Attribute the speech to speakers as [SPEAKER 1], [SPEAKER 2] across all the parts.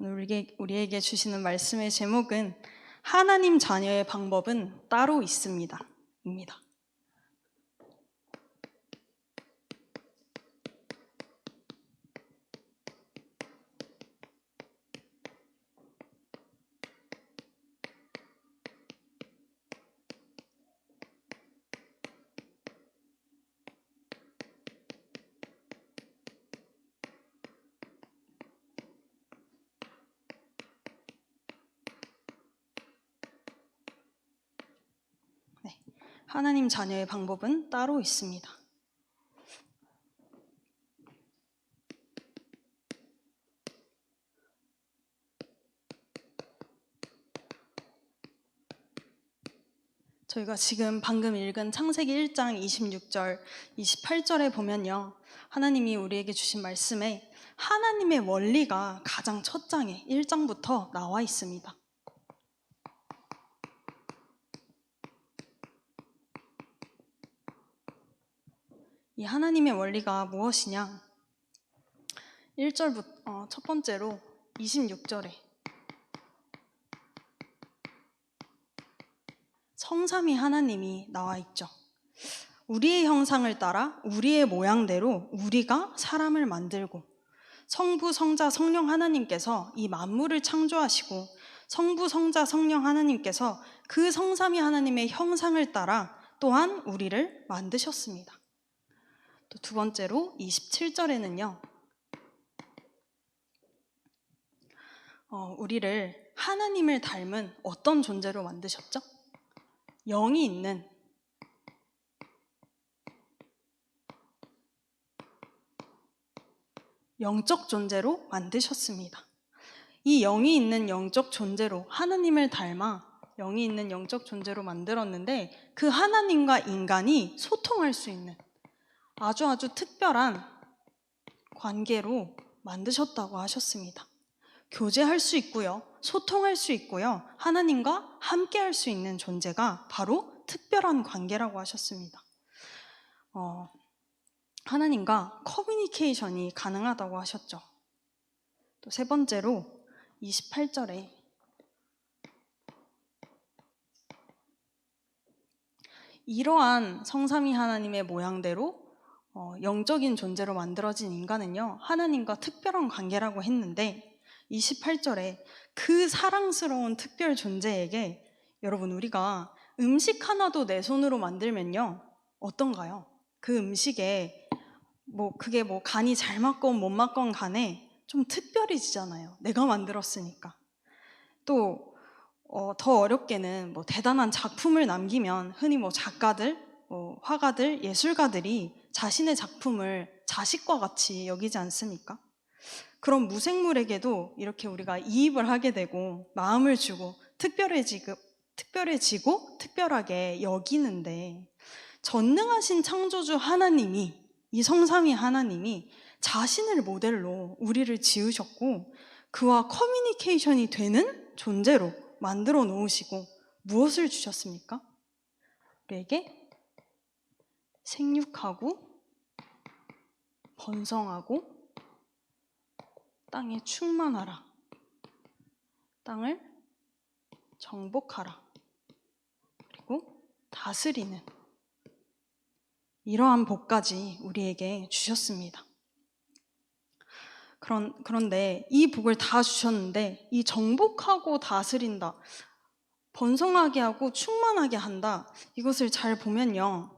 [SPEAKER 1] 오늘 우리에게 주시는 말씀의 제목은 하나님 자녀의 방법은 따로 있습니다. 입니다. 하나님 자녀의 방법은 따로 있습니다. 저희가 지금 방금 읽은 창세기 1장 26절, 28절에 보면요. 하나님이 우리에게 주신 말씀에 하나님의 원리가 가장 첫 장에 1장부터 나와 있습니다. 이 하나님의 원리가 무엇이냐? 1절부터 첫 번째로 26절에 성삼위 하나님이 나와 있죠. 우리의 형상을 따라 우리의 모양대로 우리가 사람을 만들고 성부, 성자, 성령 하나님께서 이 만물을 창조하시고 성부, 성자, 성령 하나님께서 그 성삼위 하나님의 형상을 따라 또한 우리를 만드셨습니다. 또 두 번째로 27절에는요. 우리를 하나님을 닮은 어떤 존재로 만드셨죠? 영이 있는 영적 존재로 만드셨습니다. 이 영이 있는 영적 존재로 하나님을 닮아 영이 있는 영적 존재로 만들었는데 그 하나님과 인간이 소통할 수 있는 아주 특별한 관계로 만드셨다고 하셨습니다. 교제할 수 있고요. 소통할 수 있고요. 하나님과 함께 할 수 있는 존재가 바로 특별한 관계라고 하셨습니다. 하나님과 커뮤니케이션이 가능하다고 하셨죠. 또 세 번째로 28절에 이러한 성삼위 하나님의 모양대로 영적인 존재로 만들어진 인간은요, 하나님과 특별한 관계라고 했는데 28절에 그 사랑스러운 특별 존재에게 여러분 우리가 음식 하나도 내 손으로 만들면요 어떤가요? 그 음식에 그게 간이 잘 맞건 못 맞건 간에 좀 특별해지잖아요. 내가 만들었으니까. 또 더 어렵게는 대단한 작품을 남기면 흔히 작가들, 화가들, 예술가들이 자신의 작품을 자식과 같이 여기지 않습니까? 그런 무생물에게도 이렇게 우리가 이입을 하게 되고 마음을 주고 특별해지고 특별하게 여기는데 전능하신 창조주 하나님이 이 성삼위 하나님이 자신을 모델로 우리를 지으셨고 그와 커뮤니케이션이 되는 존재로 만들어 놓으시고 무엇을 주셨습니까? 우리에게 생육하고 번성하고 땅에 충만하라. 땅을 정복하라. 그리고 다스리는 이러한 복까지 우리에게 주셨습니다. 그런데 이 복을 다 주셨는데 이 정복하고 다스린다, 번성하게 하고 충만하게 한다, 이것을 잘 보면요.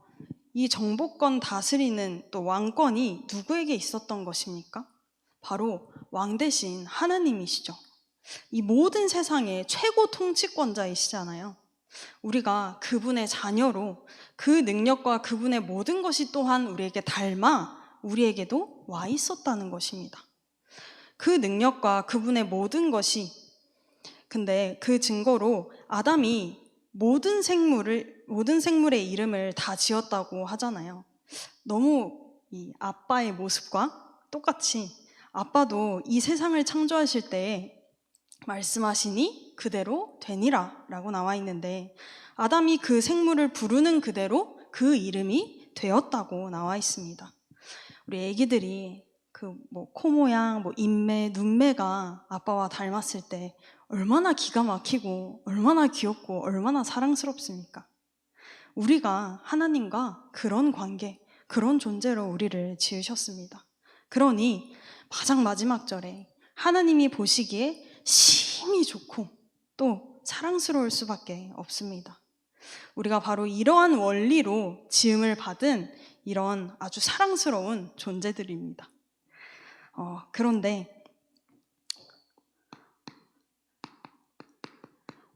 [SPEAKER 1] 이 정복권 다스리는 또 왕권이 누구에게 있었던 것입니까? 바로 왕 대신 하나님이시죠. 이 모든 세상의 최고 통치권자이시잖아요. 우리가 그분의 자녀로 그 능력과 그분의 모든 것이 또한 우리에게 닮아 우리에게도 와 있었다는 것입니다. 그 능력과 그분의 모든 것이, 근데 그 증거로 아담이 모든 생물의 이름을 다 지었다고 하잖아요. 너무 이 아빠의 모습과 똑같이 아빠도 이 세상을 창조하실 때에 말씀하시니 그대로 되니라 라고 나와 있는데 아담이 그 생물을 부르는 그대로 그 이름이 되었다고 나와 있습니다. 우리 애기들이 코 모양, 인매, 눈매가 아빠와 닮았을 때 얼마나 기가 막히고 얼마나 귀엽고 얼마나 사랑스럽습니까? 우리가 하나님과 그런 관계, 그런 존재로 우리를 지으셨습니다. 그러니 가장 마지막 절에 하나님이 보시기에 심히 좋고 또 사랑스러울 수밖에 없습니다. 우리가 바로 이러한 원리로 지음을 받은 이런 아주 사랑스러운 존재들입니다. 그런데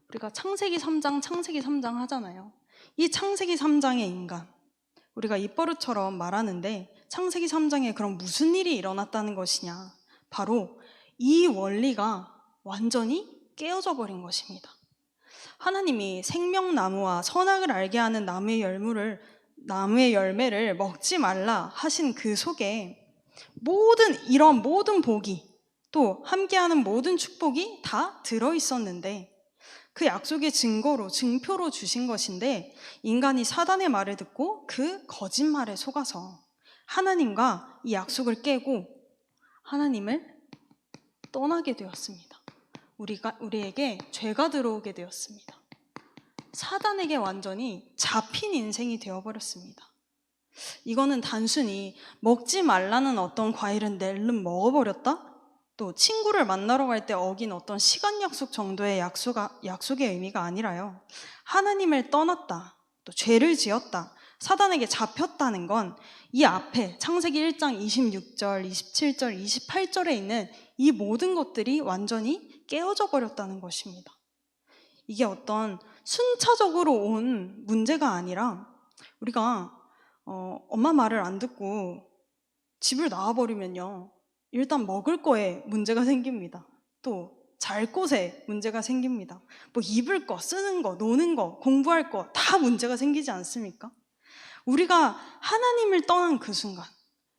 [SPEAKER 1] 우리가 창세기 3장 하잖아요. 이 창세기 3장의 인간, 우리가 입버릇처럼 말하는데 창세기 3장에 그럼 무슨 일이 일어났다는 것이냐? 바로 이 원리가 완전히 깨어져 버린 것입니다. 하나님이 생명나무와 선악을 알게 하는 나무의 열매를 먹지 말라 하신 그 속에 이런 모든 복이 또 함께하는 모든 축복이 다 들어있었는데 그 약속의 증표로 주신 것인데 인간이 사단의 말을 듣고 그 거짓말에 속아서 하나님과 이 약속을 깨고 하나님을 떠나게 되었습니다. 우리에게 죄가 들어오게 되었습니다. 사단에게 완전히 잡힌 인생이 되어버렸습니다. 이거는 단순히 먹지 말라는 어떤 과일은 낼름 먹어버렸다? 또 친구를 만나러 갈 때 어긴 어떤 시간 약속 정도의 약속의 의미가 아니라요. 하나님을 떠났다, 또 죄를 지었다, 사단에게 잡혔다는 건 이 앞에 창세기 1장 26절, 27절, 28절에 있는 이 모든 것들이 완전히 깨어져 버렸다는 것입니다. 이게 어떤 순차적으로 온 문제가 아니라 우리가 엄마 말을 안 듣고 집을 나와버리면요, 일단 먹을 거에 문제가 생깁니다. 또 잘 곳에 문제가 생깁니다. 입을 거, 쓰는 거, 노는 거, 공부할 거 다 문제가 생기지 않습니까? 우리가 하나님을 떠난 그 순간,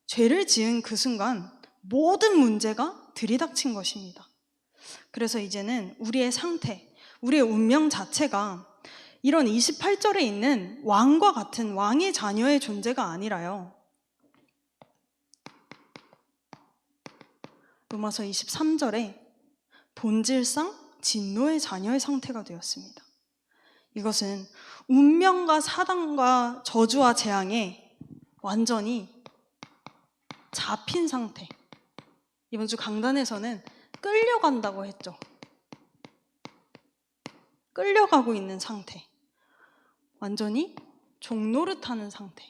[SPEAKER 1] 죄를 지은 그 순간 모든 문제가 들이닥친 것입니다. 그래서 이제는 우리의 상태, 우리의 운명 자체가 이런 28절에 있는 왕과 같은 왕의 자녀의 존재가 아니라요, 로마서 23절에 본질상 진노의 자녀의 상태가 되었습니다. 이것은 운명과 사단과 저주와 재앙에 완전히 잡힌 상태. 이번 주 강단에서는 끌려간다고 했죠. 끌려가고 있는 상태. 완전히 종노릇하는 상태.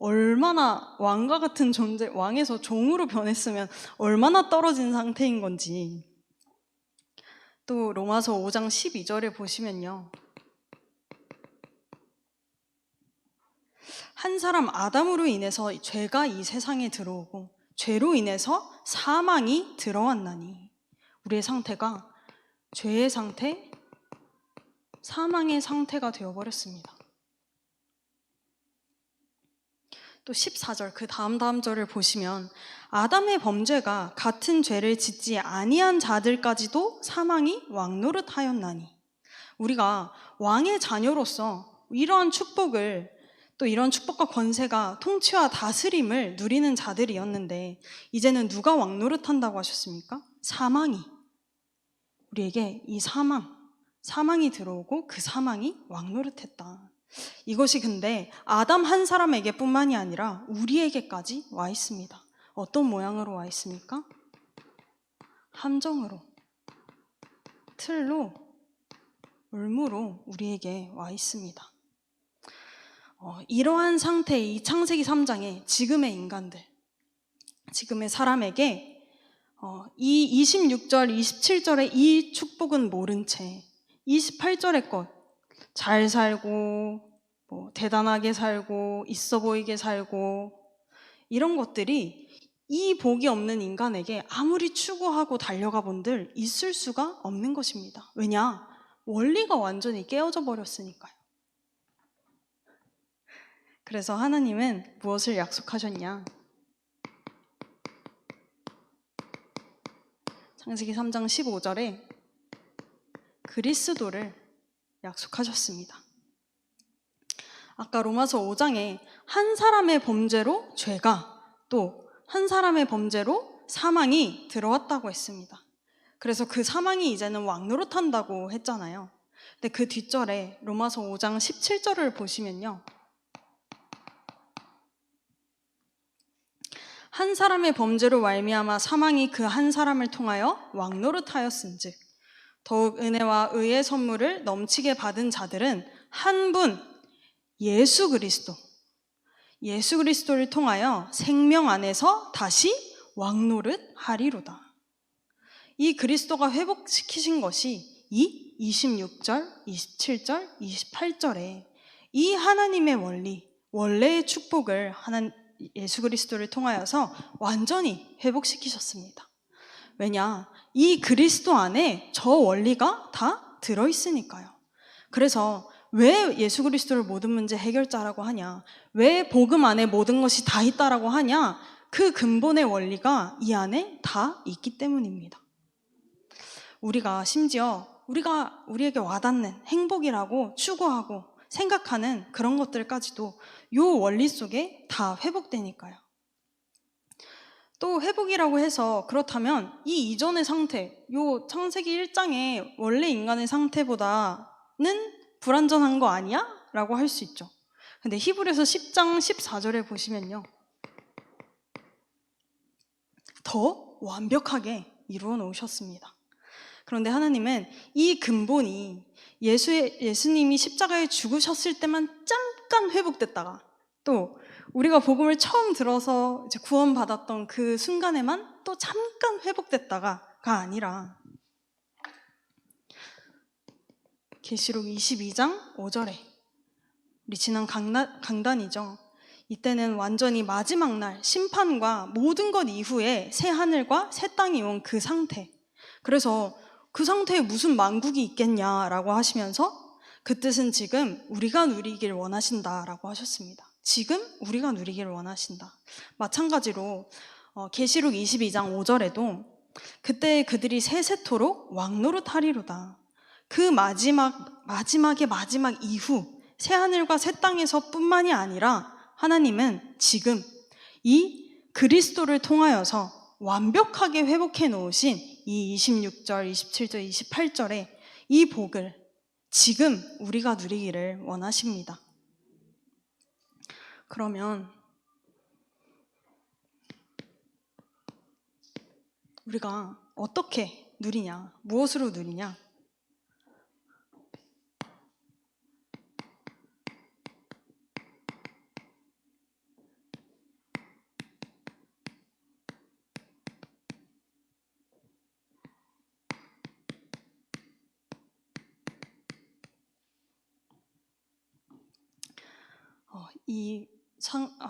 [SPEAKER 1] 얼마나 왕과 같은 존재, 왕에서 종으로 변했으면 얼마나 떨어진 상태인 건지. 또 로마서 5장 12절에 보시면요, 한 사람 아담으로 인해서 죄가 이 세상에 들어오고 죄로 인해서 사망이 들어왔나니 우리의 상태가 죄의 상태, 사망의 상태가 되어버렸습니다. 또 14절, 그 다음 절을 보시면 아담의 범죄가 같은 죄를 짓지 아니한 자들까지도 사망이 왕노릇하였나니 우리가 왕의 자녀로서 이러한 축복을, 또 이런 축복과 권세가 통치와 다스림을 누리는 자들이었는데 이제는 누가 왕노릇한다고 하셨습니까? 사망이. 우리에게 이 사망이 들어오고 그 사망이 왕노릇했다. 이것이 근데 아담 한 사람에게 뿐만이 아니라 우리에게까지 와 있습니다. 어떤 모양으로 와 있습니까? 함정으로, 틀로, 울무로 우리에게 와 있습니다. 이러한 상태의 이 창세기 3장에 지금의 인간들, 지금의 사람에게 이 26절, 27절의 이 축복은 모른 채 28절의 것, 잘 살고 대단하게 살고 있어 보이게 살고 이런 것들이 이 복이 없는 인간에게 아무리 추구하고 달려가 본들 있을 수가 없는 것입니다. 왜냐? 원리가 완전히 깨어져 버렸으니까요. 그래서 하나님은 무엇을 약속하셨냐? 창세기 3장 15절에 그리스도를 약속하셨습니다. 아까 로마서 5장에 한 사람의 범죄로 죄가 또 한 사람의 범죄로 사망이 들어왔다고 했습니다. 그래서 그 사망이 이제는 왕노릇한다고 했잖아요. 근데 그 뒷절에 로마서 5장 17절을 보시면요. 한 사람의 범죄로 말미암아 사망이 그 한 사람을 통하여 왕노릇하였은즉 더욱 은혜와 의의 선물을 넘치게 받은 자들은 한 분 예수 그리스도를 통하여 생명 안에서 다시 왕노릇하리로다. 이 그리스도가 회복시키신 것이 이 26절, 27절, 28절에 이 하나님의 원래의 축복을 예수 그리스도를 통하여서 완전히 회복시키셨습니다. 왜냐? 이 그리스도 안에 저 원리가 다 들어있으니까요. 그래서 왜 예수 그리스도를 모든 문제 해결자라고 하냐? 왜 복음 안에 모든 것이 다 있다라고 하냐? 그 근본의 원리가 이 안에 다 있기 때문입니다. 우리가 심지어 우리에게 와닿는 행복이라고 추구하고 생각하는 그런 것들까지도 이 원리 속에 다 회복되니까요. 또 회복이라고 해서 그렇다면 이 이전의 상태, 요 창세기 1장의 원래 인간의 상태보다는 불완전한 거 아니야? 라고 할 수 있죠. 근데 히브리서 10장 14절에 보시면요. 더 완벽하게 이루어 놓으셨습니다. 그런데 하나님은 이 근본이 예수님이 십자가에 죽으셨을 때만 잠깐 회복됐다가 또 우리가 복음을 처음 들어서 이제 구원받았던 그 순간에만 또 잠깐 회복됐다가가 아니라 계시록 22장 5절에 우리 지난 강단이죠. 이때는 완전히 마지막 날 심판과 모든 것 이후에 새 하늘과 새 땅이 온 그 상태. 그래서 그 상태에 무슨 만국이 있겠냐라고 하시면서 그 뜻은 지금 우리가 누리길 원하신다라고 하셨습니다. 지금 우리가 누리길 원하신다. 마찬가지로 계시록 22장 5절에도 그때 그들이 세세토록 왕노릇하리로다. 그 마지막의 마지막 이후 새하늘과 새 땅에서 뿐만이 아니라 하나님은 지금 이 그리스도를 통하여서 완벽하게 회복해 놓으신 이 26절, 27절, 28절에 이 복을 지금 우리가 누리기를 원하십니다. 그러면 우리가 어떻게 누리냐? 무엇으로 누리냐?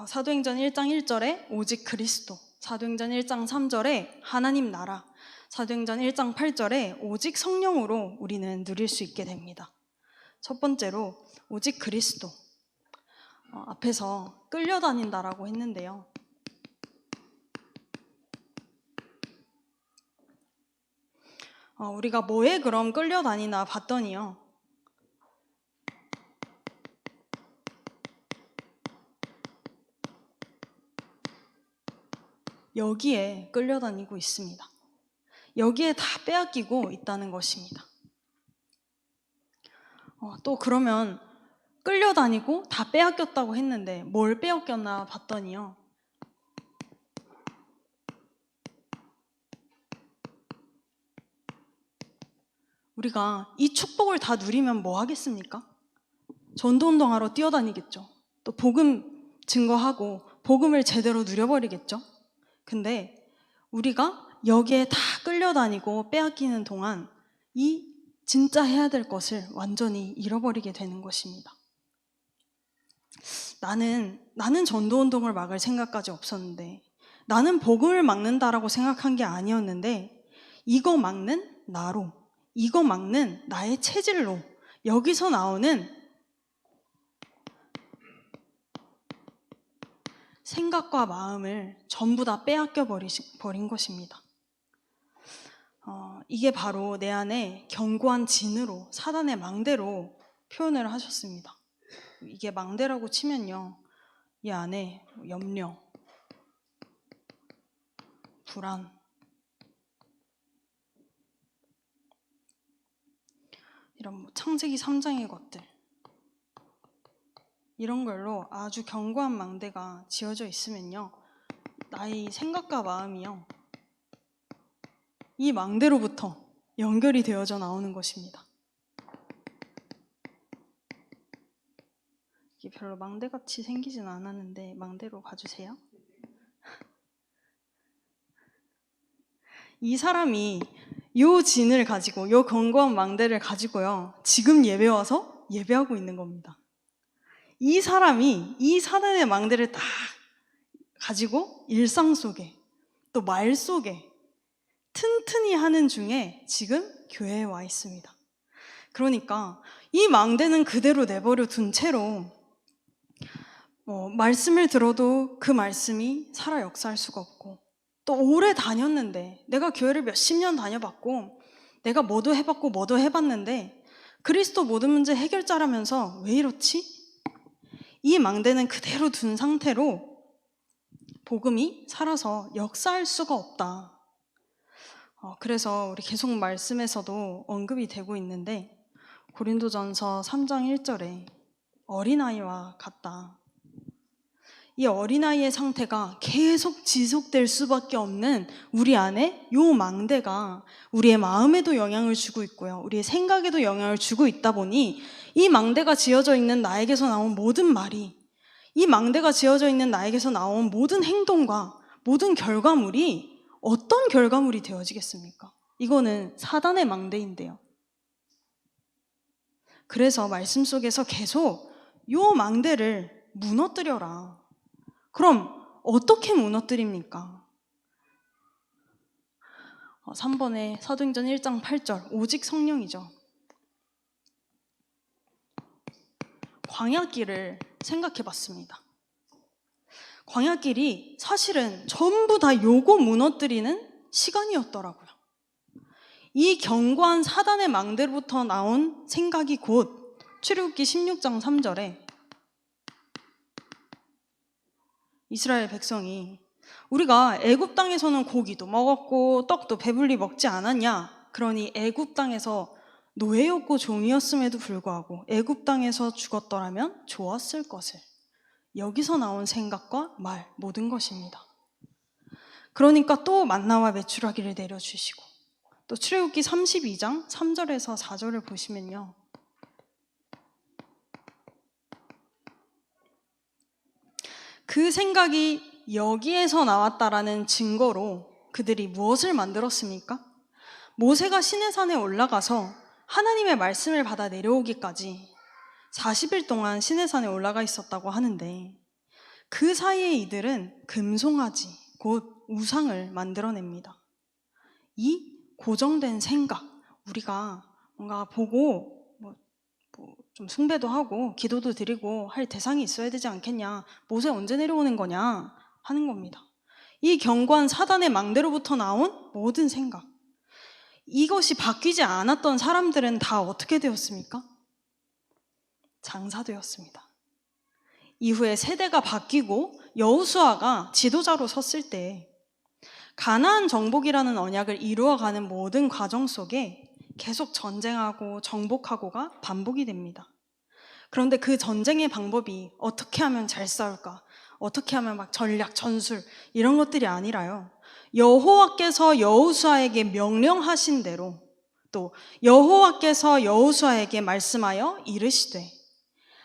[SPEAKER 1] 사도행전 1장 1절에 오직 그리스도, 사도행전 1장 3절에 하나님 나라, 사도행전 1장 8절에 오직 성령으로 우리는 누릴 수 있게 됩니다. 첫 번째로 오직 그리스도. 앞에서 끌려다닌다라고 했는데요. 우리가 뭐에 그럼 끌려다니나 봤더니요. 여기에 끌려다니고 있습니다. 여기에 다 빼앗기고 있다는 것입니다. 또 그러면 끌려다니고 다 빼앗겼다고 했는데 뭘 빼앗겼나 봤더니요. 우리가 이 축복을 다 누리면 뭐 하겠습니까? 전도운동하러 뛰어다니겠죠. 또 복음 증거하고 복음을 제대로 누려버리겠죠. 근데 우리가 여기에 다 끌려다니고 빼앗기는 동안 이 진짜 해야 될 것을 완전히 잃어버리게 되는 것입니다. 나는 전도운동을 막을 생각까지 없었는데, 나는 복음을 막는다라고 생각한 게 아니었는데, 이거 막는 나로, 이거 막는 나의 체질로 여기서 나오는 생각과 마음을 전부 다 빼앗겨 버린 것입니다. 이게 바로 내 안에 견고한 진으로, 사단의 망대로 표현을 하셨습니다. 이게 망대라고 치면요, 이 안에 염려, 불안, 이런 창세기 3장의 것들, 이런 걸로 아주 견고한 망대가 지어져 있으면요, 나의 생각과 마음이요, 이 망대로부터 연결이 되어져 나오는 것입니다. 이게 별로 망대같이 생기진 않았는데 망대로 봐주세요. 이 사람이 요 진을 가지고, 요 견고한 망대를 가지고요, 지금 예배 와서 예배하고 있는 겁니다. 이 사람이 이 사단의 망대를 딱 가지고 일상 속에, 또 말 속에 튼튼히 하는 중에 지금 교회에 와 있습니다. 그러니까 이 망대는 그대로 내버려 둔 채로 말씀을 들어도 그 말씀이 살아 역사할 수가 없고, 또 오래 다녔는데, 내가 교회를 몇십 년 다녀봤고 내가 뭐도 해봤고 뭐도 해봤는데 그리스도 모든 문제 해결자라면서 왜 이렇지? 이 망대는 그대로 둔 상태로 복음이 살아서 역사할 수가 없다. 그래서 우리 계속 말씀에서도 언급이 되고 있는데, 고린도전서 3장 1절에 어린아이와 같다. 이 어린아이의 상태가 계속 지속될 수밖에 없는 우리 안에 요 망대가 우리의 마음에도 영향을 주고 있고요, 우리의 생각에도 영향을 주고 있다 보니 이 망대가 지어져 있는 나에게서 나온 모든 말이, 이 망대가 지어져 있는 나에게서 나온 모든 행동과 모든 결과물이 어떤 결과물이 되어지겠습니까? 이거는 사단의 망대인데요. 그래서 말씀 속에서 계속 요 망대를 무너뜨려라. 그럼 어떻게 무너뜨립니까? 3번에 사도행전 1장 8절, 오직 성령이죠. 광야길을 생각해 봤습니다. 광야길이 사실은 전부 다 요거 무너뜨리는 시간이었더라고요. 이 견고한 사단의 망대로부터 나온 생각이 곧 출애굽기 16장 3절에 이스라엘 백성이 우리가 애굽 땅에서는 고기도 먹었고 떡도 배불리 먹지 않았냐? 그러니 애굽 땅에서 노예였고 종이었음에도 불구하고 애굽 땅에서 죽었더라면 좋았을 것을, 여기서 나온 생각과 말, 모든 것입니다. 그러니까 또 만나와 메추라기를 내려주시고, 또 출애굽기 32장 3절에서 4절을 보시면요, 그 생각이 여기에서 나왔다라는 증거로 그들이 무엇을 만들었습니까? 모세가 시내산에 올라가서 하나님의 말씀을 받아 내려오기까지 40일 동안 시내산에 올라가 있었다고 하는데, 그 사이에 이들은 금송아지, 곧 우상을 만들어냅니다. 이 고정된 생각, 우리가 뭔가 보고 좀 숭배도 하고 기도도 드리고 할 대상이 있어야 되지 않겠냐, 모세 언제 내려오는 거냐 하는 겁니다. 이 견고한 사단의 망대로부터 나온 모든 생각, 이것이 바뀌지 않았던 사람들은 다 어떻게 되었습니까? 장사되었습니다. 이후에 세대가 바뀌고 여호수아가 지도자로 섰을 때 가나안 정복이라는 언약을 이루어가는 모든 과정 속에 계속 전쟁하고 정복하고가 반복이 됩니다. 그런데 그 전쟁의 방법이 어떻게 하면 잘 싸울까? 어떻게 하면 막 전략, 전술 이런 것들이 아니라요, 여호와께서 여호수아에게 명령하신 대로, 또 여호와께서 여호수아에게 말씀하여 이르시되,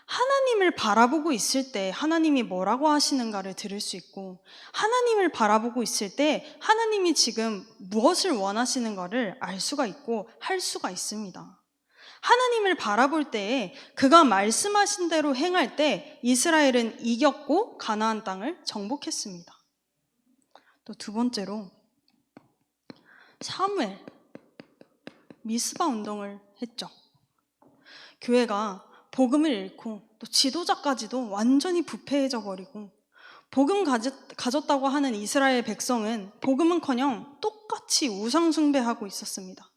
[SPEAKER 1] 하나님을 바라보고 있을 때 하나님이 뭐라고 하시는가를 들을 수 있고, 하나님을 바라보고 있을 때 하나님이 지금 무엇을 원하시는가를 알 수가 있고 할 수가 있습니다. 하나님을 바라볼 때에 그가 말씀하신 대로 행할 때 이스라엘은 이겼고 가나안 땅을 정복했습니다. 또 두 번째로 사무엘, 미스바 운동을 했죠. 교회가 복음을 잃고 또 지도자까지도 완전히 부패해져 버리고, 복음 가졌다고 하는 이스라엘 백성은 복음은커녕 똑같이 우상 숭배하고 있었습니다.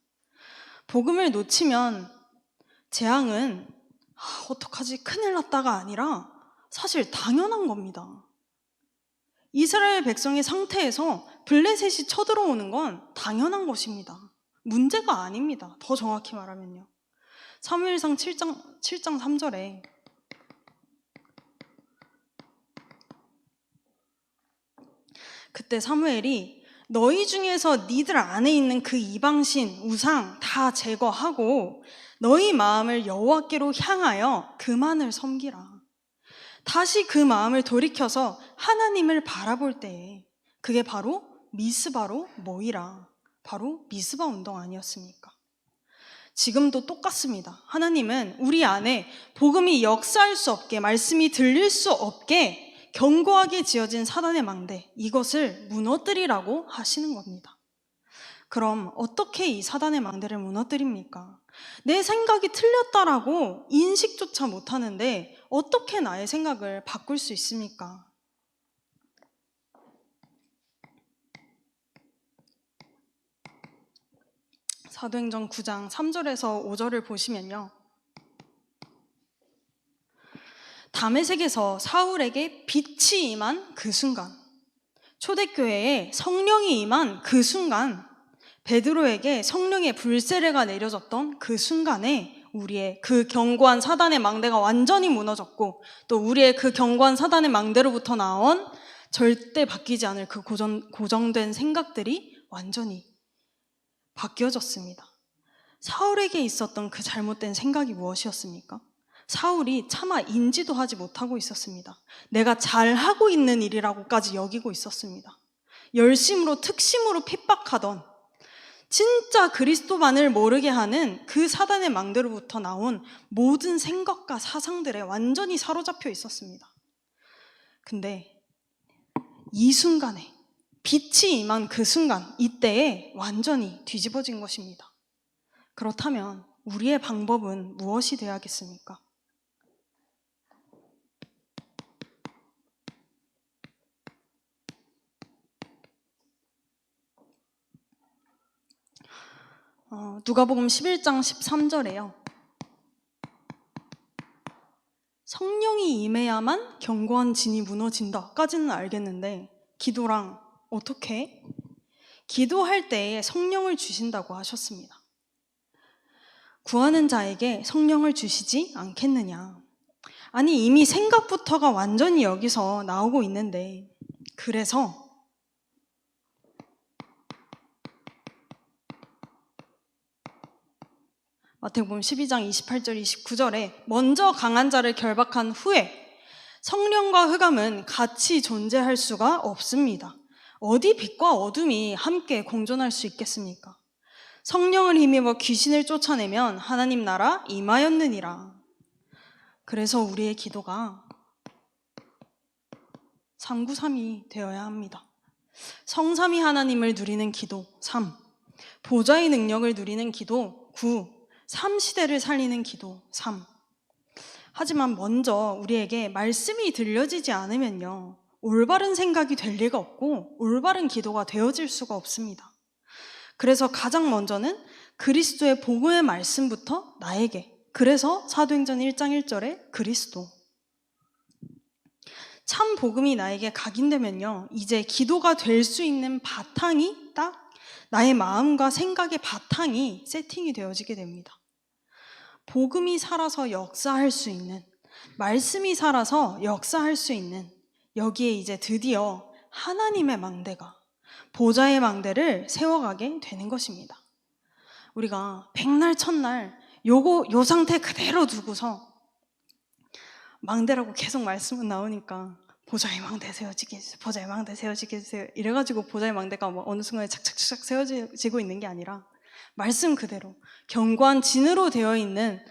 [SPEAKER 1] 복음을 놓치면 재앙은 어떡하지 큰일 났다가 아니라 사실 당연한 겁니다. 이스라엘 백성의 상태에서 블레셋이 쳐들어오는 건 당연한 것입니다. 문제가 아닙니다. 더 정확히 말하면요. 사무엘상 7장 3절에 그때 사무엘이 너희 중에서 니들 안에 있는 그 이방신, 우상 다 제거하고 너희 마음을 여호와께로 향하여 그만을 섬기라. 다시 그 마음을 돌이켜서 하나님을 바라볼 때에 그게 바로 미스바로 모이라. 바로 미스바 운동 아니었습니까? 지금도 똑같습니다. 하나님은 우리 안에 복음이 역사할 수 없게, 말씀이 들릴 수 없게 견고하게 지어진 사단의 망대, 이것을 무너뜨리라고 하시는 겁니다. 그럼 어떻게 이 사단의 망대를 무너뜨립니까? 내 생각이 틀렸다라고 인식조차 못하는데 어떻게 나의 생각을 바꿀 수 있습니까? 사도행전 9장 3절에서 5절을 보시면요. 다메섹에서 사울에게 빛이 임한 그 순간, 초대교회에 성령이 임한 그 순간, 베드로에게 성령의 불세례가 내려졌던 그 순간에 우리의 그 견고한 사단의 망대가 완전히 무너졌고, 또 우리의 그 견고한 사단의 망대로부터 나온 절대 바뀌지 않을 그 고정된 생각들이 완전히 바뀌어졌습니다. 사울에게 있었던 그 잘못된 생각이 무엇이었습니까? 사울이 차마 인지도 하지 못하고 있었습니다. 내가 잘하고 있는 일이라고까지 여기고 있었습니다. 열심으로 특심으로 핍박하던, 진짜 그리스도만을 모르게 하는 그 사단의 망대로부터 나온 모든 생각과 사상들에 완전히 사로잡혀 있었습니다. 근데 이 순간에, 빛이 임한 그 순간, 이때에 완전히 뒤집어진 것입니다. 그렇다면 우리의 방법은 무엇이 되어야겠습니까? 누가복음 11장 13절에요. 성령이 임해야만 견고한 진이 무너진다까지는 알겠는데 기도랑 어떻게? 기도할 때에 성령을 주신다고 하셨습니다. 구하는 자에게 성령을 주시지 않겠느냐. 아니 이미 생각부터가 완전히 여기서 나오고 있는데, 그래서 마태복음 12장 28절 29절에 먼저 강한 자를 결박한 후에 성령과 흑암은 같이 존재할 수가 없습니다. 어디 빛과 어둠이 함께 공존할 수 있겠습니까? 성령을 힘입어 귀신을 쫓아내면 하나님 나라 임하였느니라. 그래서 우리의 기도가 393이 되어야 합니다. 성삼위 하나님을 누리는 기도 3, 보좌의 능력을 누리는 기도 9, 3시대를 살리는 기도 3. 하지만 먼저 우리에게 말씀이 들려지지 않으면요, 올바른 생각이 될 리가 없고 올바른 기도가 되어질 수가 없습니다. 그래서 가장 먼저는 그리스도의 복음의 말씀부터 나에게, 그래서 사도행전 1장 1절에 그리스도, 참 복음이 나에게 각인되면요, 이제 기도가 될 수 있는 바탕이 딱 나의 마음과 생각의 바탕이 세팅이 되어지게 됩니다. 복음이 살아서 역사할 수 있는, 말씀이 살아서 역사할 수 있는, 여기에 이제 드디어 하나님의 망대가, 보좌의 망대를 세워가게 되는 것입니다. 우리가 백날 첫날 요 상태 그대로 두고서 망대라고 계속 말씀은 나오니까 보좌의 망대 세워지게 해주세요, 보좌의 망대 세워지게 해주세요 이래가지고 보좌의 망대가 어느 순간에 착착착 세워지고 있는 게 아니라 말씀 그대로 견고한 진으로 되어 있는,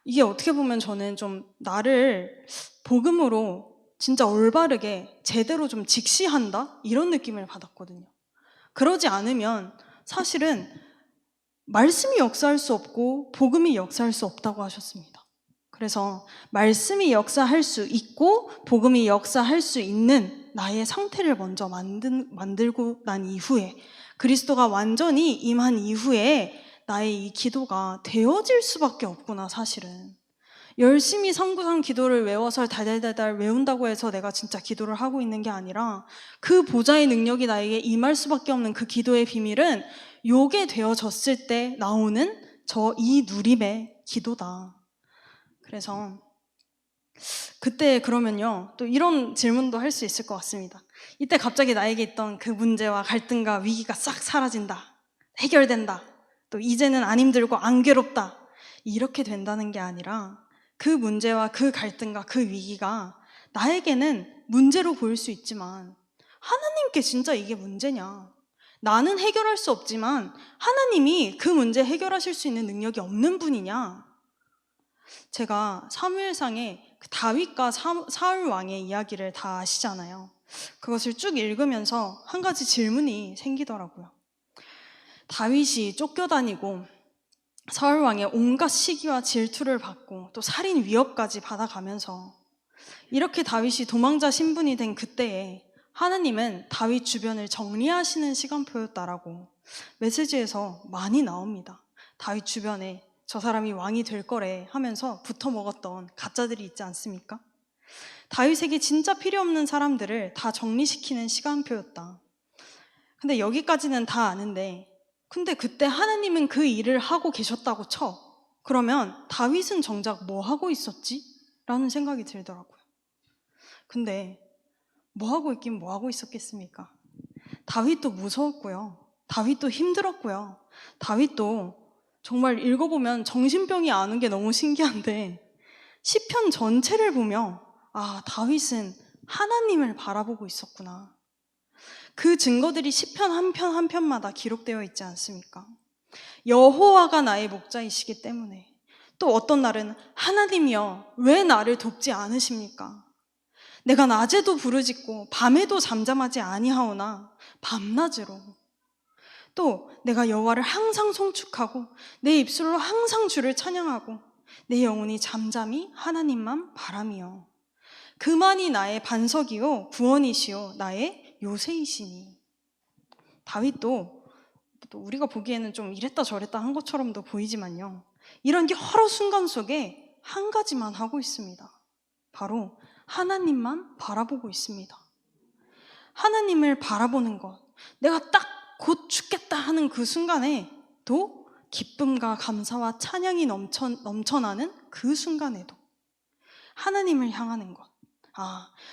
[SPEAKER 1] 이게 어떻게 보면 저는 좀 나를 복음으로 진짜 올바르게 제대로 좀 직시한다? 이런 느낌을 받았거든요. 그러지 않으면 사실은 말씀이 역사할 수 없고 복음이 역사할 수 없다고 하셨습니다. 그래서 말씀이 역사할 수 있고 복음이 역사할 수 있는 나의 상태를 먼저 만들고 난 이후에, 그리스도가 완전히 임한 이후에 나의 이 기도가 되어질 수밖에 없구나. 사실은 열심히 성구상 기도를 외워서 달달달달 외운다고 해서 내가 진짜 기도를 하고 있는 게 아니라 그 보좌의 능력이 나에게 임할 수밖에 없는 그 기도의 비밀은 요게 되어졌을 때 나오는 이 누림의 기도다. 그래서 그때 그러면요, 또 이런 질문도 할 수 있을 것 같습니다. 이때 갑자기 나에게 있던 그 문제와 갈등과 위기가 싹 사라진다, 해결된다, 또 이제는 안 힘들고 안 괴롭다, 이렇게 된다는 게 아니라 그 문제와 그 갈등과 그 위기가 나에게는 문제로 보일 수 있지만 하나님께 진짜 이게 문제냐? 나는 해결할 수 없지만 하나님이 그 문제 해결하실 수 있는 능력이 없는 분이냐? 제가 사무엘상에 다윗과 사울 왕의 이야기를 다 아시잖아요. 그것을 쭉 읽으면서 한 가지 질문이 생기더라고요. 다윗이 쫓겨다니고 사울 왕의 온갖 시기와 질투를 받고 또 살인 위협까지 받아가면서 이렇게 다윗이 도망자 신분이 된 그때에 하나님은 다윗 주변을 정리하시는 시간표였다라고 메시지에서 많이 나옵니다. 다윗 주변에 저 사람이 왕이 될 거래 하면서 붙어 먹었던 가짜들이 있지 않습니까? 다윗에게 진짜 필요 없는 사람들을 다 정리시키는 시간표였다. 근데 여기까지는 다 아는데, 근데 그때 하나님은 그 일을 하고 계셨다고 쳐. 그러면 다윗은 정작 뭐 하고 있었지? 라는 생각이 들더라고요. 근데 뭐 하고 있긴 뭐 하고 있었겠습니까? 다윗도 무서웠고요. 다윗도 힘들었고요. 다윗도 정말 읽어보면 정신병이 아는 게 너무 신기한데 시편 전체를 보며 다윗은 하나님을 바라보고 있었구나. 그 증거들이 시편 한 편 한 편마다 기록되어 있지 않습니까? 여호와가 나의 목자이시기 때문에, 또 어떤 날은 하나님이여 왜 나를 돕지 않으십니까? 내가 낮에도 부르짖고 밤에도 잠잠하지 아니하오나 밤낮으로, 또 내가 여호와를 항상 송축하고 내 입술로 항상 주를 찬양하고 내 영혼이 잠잠히 하나님만 바라미요. 그만이 나의 반석이요 구원이시요 나의 요새이시니. 다윗도 또 우리가 보기에는 좀 이랬다 저랬다 한 것처럼도 보이지만요, 이런 여러 순간 속에 한 가지만 하고 있습니다. 바로 하나님만 바라보고 있습니다. 하나님을 바라보는 것, 내가 딱 곧 죽겠다 하는 그 순간에도 기쁨과 감사와 찬양이 넘쳐나는 그 순간에도 하나님을 향하는 것.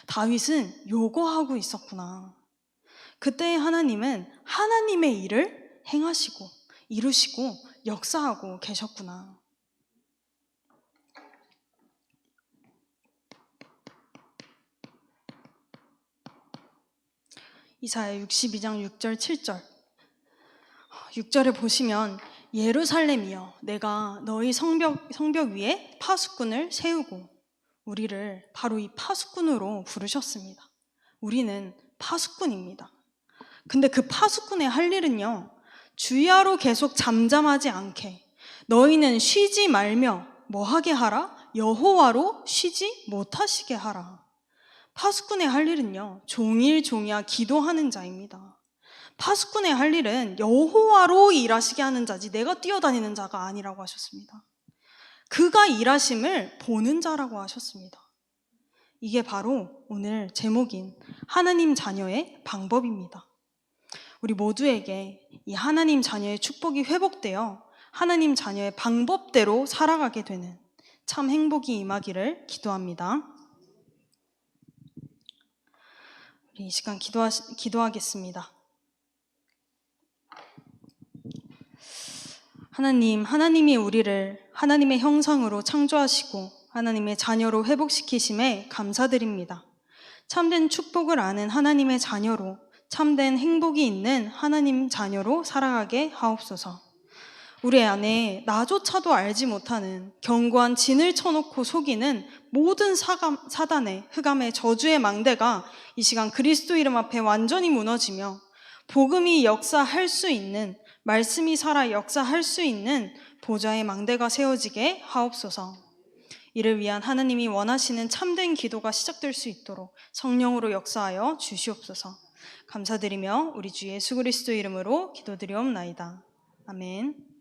[SPEAKER 1] 다윗은 요거 하고 있었구나. 그때의 하나님은 하나님의 일을 행하시고 이루시고 역사하고 계셨구나. 이사야 62장 6절 7절 6절에 보시면 예루살렘이여 내가 너희 성벽 위에 파수꾼을 세우고, 우리를 바로 이 파수꾼으로 부르셨습니다. 우리는 파수꾼입니다. 근데 그 파수꾼의 할 일은요, 주야로 계속 잠잠하지 않게 너희는 쉬지 말며 뭐 하게 하라? 여호와로 쉬지 못하시게 하라. 파수꾼의 할 일은요, 종일종야 기도하는 자입니다. 파수꾼의 할 일은 여호와로 일하시게 하는 자지 내가 뛰어다니는 자가 아니라고 하셨습니다. 그가 일하심을 보는 자라고 하셨습니다. 이게 바로 오늘 제목인 하나님 자녀의 방법입니다. 우리 모두에게 이 하나님 자녀의 축복이 회복되어 하나님 자녀의 방법대로 살아가게 되는 참 행복이 임하기를 기도합니다. 우리 이 시간 기도하겠습니다. 하나님이 우리를 하나님의 형상으로 창조하시고 하나님의 자녀로 회복시키심에 감사드립니다. 참된 축복을 아는 하나님의 자녀로, 참된 행복이 있는 하나님 자녀로 살아가게 하옵소서. 우리 안에 나조차도 알지 못하는 견고한 진을 쳐놓고 속이는 모든 사단의 흑암의 저주의 망대가 이 시간 그리스도 이름 앞에 완전히 무너지며 복음이 역사할 수 있는, 말씀이 살아 역사할 수 있는 보좌의 망대가 세워지게 하옵소서. 이를 위한 하나님이 원하시는 참된 기도가 시작될 수 있도록 성령으로 역사하여 주시옵소서. 감사드리며 우리 주 예수 그리스도 이름으로 기도드리옵나이다. 아멘.